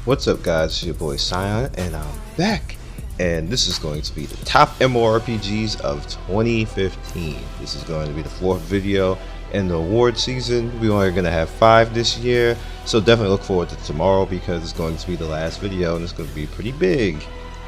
What's up guys, it's your boy Scion and I'm back, and this is going to be the top MMORPGs of 2015. This is going to be the 4th video in the award season. We're only going to have 5 this year, so definitely look forward to tomorrow because it's going to be the last video and it's going to be pretty big.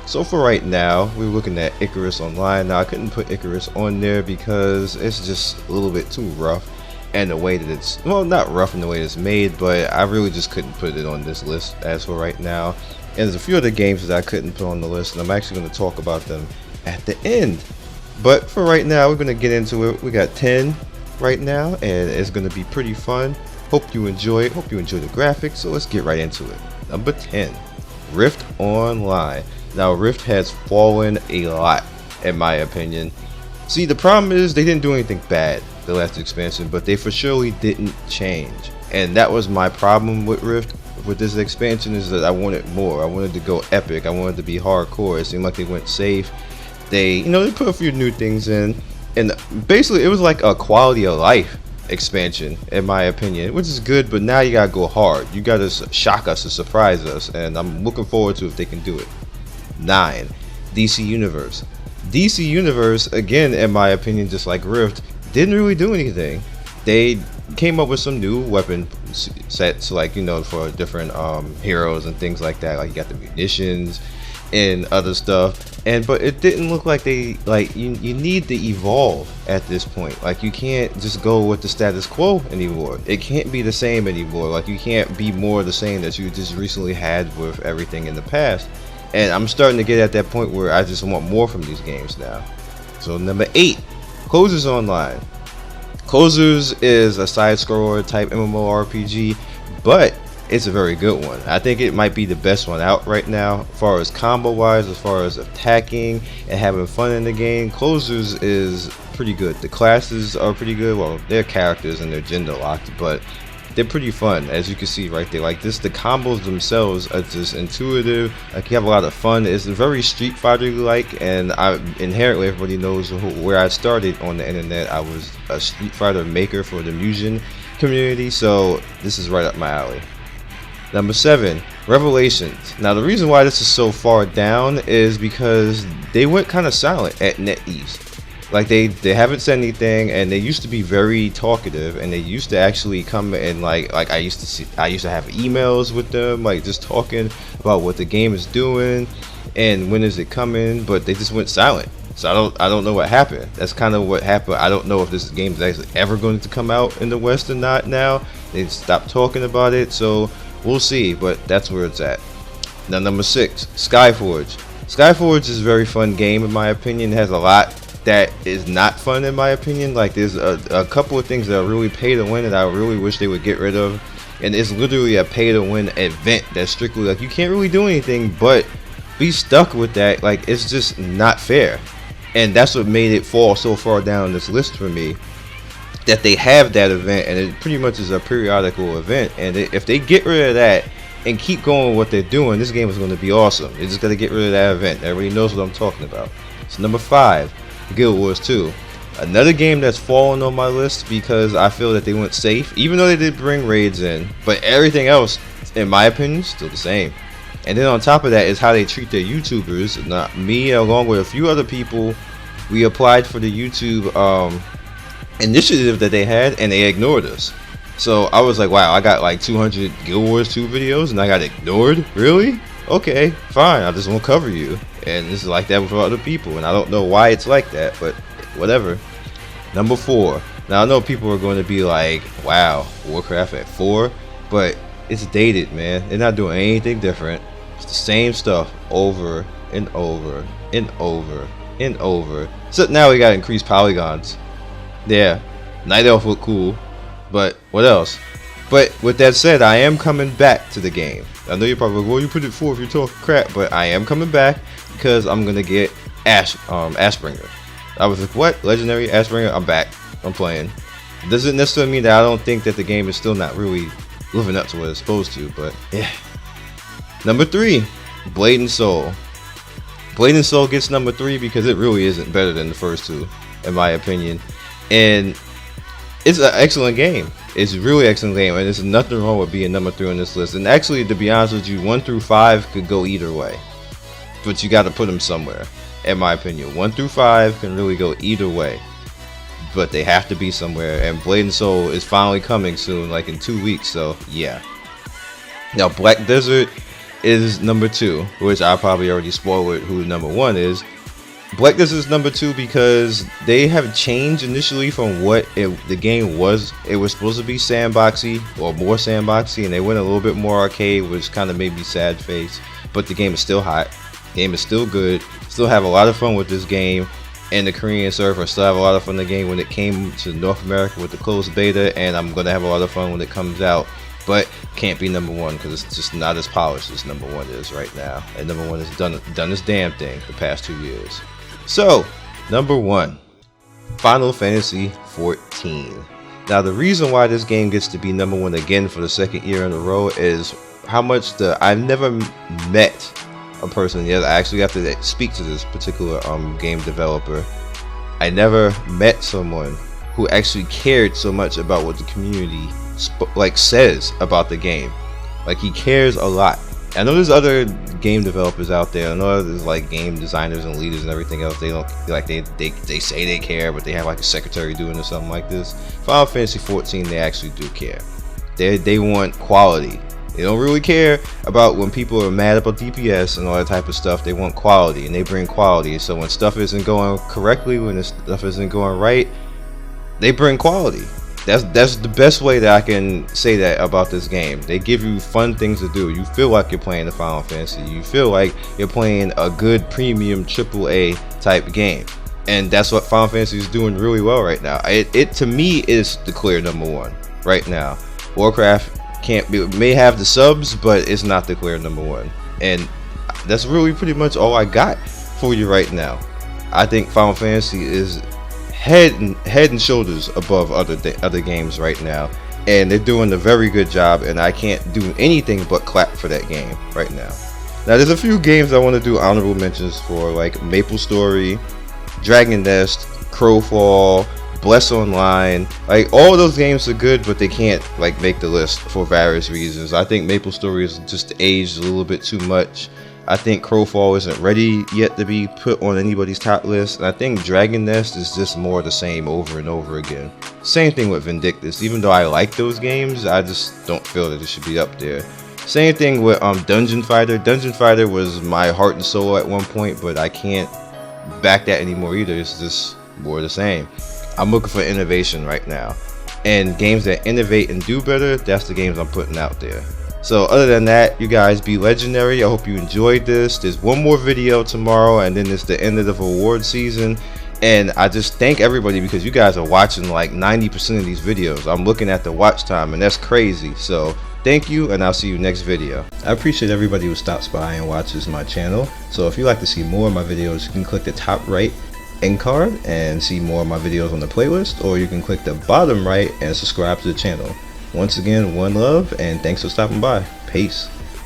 So for right now, we're looking at Icarus Online. Now I couldn't put Icarus on there because it's just a little bit too rough, and the way that it's, well, not rough in the way it's made, but I really just couldn't put it on this list as for right now. And there's a few other games that I couldn't put on the list, and I'm actually going to talk about them at the end. But for right now, we're going to get into it. We got 10 right now, and it's going to be pretty fun. Hope you enjoy it. Hope you enjoy the graphics. So let's get right into it. Number 10, Rift Online. Now Rift has fallen a lot, in my opinion. See, the problem is they didn't do anything bad the last expansion, but they for surely didn't change, and that was my problem with Rift with this expansion, is that I wanted more. I wanted to go epic. I wanted to be hardcore. It seemed like they went safe. They put a few new things in, and basically it was like a quality of life expansion in my opinion, which is good, but now you gotta go hard. You gotta shock us and surprise us, and I'm looking forward to if they can do it. 9, DC Universe. DC Universe, again, in my opinion, just like Rift, didn't really do anything. They came up with some new weapon sets, like, for different heroes and things like that. Like you got the munitions and other stuff, but it didn't look like they, you need to evolve at this point. Like, you can't just go with the status quo anymore. It can't be the same anymore. Like, you can't be more the same that you just recently had with everything in the past. And I'm starting to get at that point where I just want more from these games now. So number 8, Closers Online. Closers is a side-scroller type MMORPG, but it's a very good one. I think it might be the best one out right now, as far as combo-wise, as far as attacking and having fun in the game. Closers is pretty good. The classes are pretty good. Well, they're characters and they're gender locked, but they're pretty fun, as you can see right there. Like this, the combos themselves are just intuitive. Like, you have a lot of fun. It's very Street Fighter like, and inherently everybody knows where I started on the internet. I was a Street Fighter maker for the Musion community, so this is right up my alley. Number 7, Revelations. Now the reason why this is so far down is because they went kind of silent at NetEase. Like, they haven't said anything, and they used to be very talkative, and they used to actually come and like I used to have emails with them, like just talking about what the game is doing and when is it coming, but they just went silent. So I don't know what happened. That's kind of what happened. I don't know if this game is actually ever going to come out in the West or not now. They stopped talking about it, so we'll see, but that's where it's at. Now number 6, Skyforge. Skyforge is a very fun game in my opinion. It has a lot that is not fun in my opinion. Like, there's a couple of things that are really pay to win that I really wish they would get rid of, and it's literally a pay to win event that's strictly like you can't really do anything but be stuck with that. Like, it's just not fair, and that's what made it fall so far down this list for me, that they have that event and it pretty much is a periodical event, and if they get rid of that and keep going with what they're doing, this game is going to be awesome. They just got to get rid of that event. Everybody knows what I'm talking about. So number 5, Guild Wars 2. Another game that's fallen on my list because I feel that they went safe, even though they did bring raids in, but everything else, in my opinion, is still the same. And then on top of that is how they treat their YouTubers. Not me, along with a few other people, we applied for the YouTube initiative that they had, and they ignored us. So I was like, wow, I got like 200 Guild Wars 2 videos and I got ignored? Really? Okay, fine, I just won't cover you. And this is like that with other people, and I don't know why it's like that, but whatever. Number 4. Now I know people are going to be like, wow, Warcraft at 4, but it's dated, man. They're not doing anything different. It's the same stuff over and over and over and over. So now we got increased polygons. Yeah, Night Elf look cool, but what else? But with that said, I am coming back to the game. I know you're probably like, well, you put it 4 if you're talking crap, but I am coming back because I'm gonna get Ashbringer. I was like, what? Legendary Ashbringer? I'm back. I'm playing. It doesn't necessarily mean that I don't think that the game is still not really living up to what it's supposed to, but yeah. Number 3, Blade and Soul. Blade and Soul gets number 3 because it really isn't better than the first 2, in my opinion, and it's an excellent game. It's a really excellent game, and there's nothing wrong with being number 3 on this list. And actually, to be honest with you, 1 through 5 could go either way, but you got to put them somewhere. In my opinion, 1 through 5 can really go either way, but they have to be somewhere. And Blade and Soul is finally coming soon, like in 2 weeks. So yeah. Now Black Desert is number 2, which I probably already spoiled who number 1 is. Black Desert is number 2 because they have changed initially from what the game was. It was supposed to be sandboxy, or more sandboxy, and they went a little bit more arcade, which kind of made me sad face. But the game is still hot. The game is still good. Still have a lot of fun with this game. And the Korean server still have a lot of fun in the game when it came to North America with the closed beta. And I'm going to have a lot of fun when it comes out. But can't be number 1 because it's just not as polished as number 1 is right now. And number 1 has done its damn thing the past 2 years. So, number 1, Final Fantasy XIV. Now, the reason why this game gets to be number 1 again for the 2nd year in a row is how much I've never met a person yet. I actually have to speak to this particular game developer. I never met someone who actually cared so much about what the community says about the game. Like, he cares a lot. I know there's other game developers out there. I know there's like game designers and leaders and everything else. They don't like they say they care, but they have like a secretary doing or something like this. Final Fantasy 14, they actually do care. They want quality. They don't really care about when people are mad about DPS and all that type of stuff. They want quality, and they bring quality. So when stuff isn't going correctly, when stuff isn't going right, they bring quality. That's the best way that I can say that about this game. They give you fun things to do. You feel like you're playing the Final Fantasy. You feel like you're playing a good premium AAA type game. And that's what Final Fantasy is doing really well right now. It to me is the clear number 1 right now. Warcraft may have the subs, but it's not the clear number 1. And that's really pretty much all I got for you right now. I think Final Fantasy is head and shoulders above other games right now, and they're doing a very good job, and I can't do anything but clap for that game right now. Now there's a few games I want to do honorable mentions for, like Maple Story, Dragon Nest, Crowfall, Bless Online. Like, all those games are good, but they can't like make the list for various reasons. I think Maple Story is just aged a little bit too much. I think Crowfall isn't ready yet to be put on anybody's top list, and I think Dragon Nest is just more the same over and over again. Same thing with Vindictus. Even though I like those games, I just don't feel that it should be up there. Same thing with Dungeon Fighter. Dungeon Fighter was my heart and soul at one point, but I can't back that anymore either. It's just more the same. I'm looking for innovation right now, and games that innovate and do better, that's the games I'm putting out there. So other than that, you guys be legendary. I hope you enjoyed this. There's one more video tomorrow, and then it's the end of the award season. And I just thank everybody because you guys are watching like 90% of these videos. I'm looking at the watch time, and that's crazy. So thank you, and I'll see you next video. I appreciate everybody who stops by and watches my channel. So if you'd like to see more of my videos, you can click the top right end card and see more of my videos on the playlist, or you can click the bottom right and subscribe to the channel. Once again, one love, and thanks for stopping by. Peace.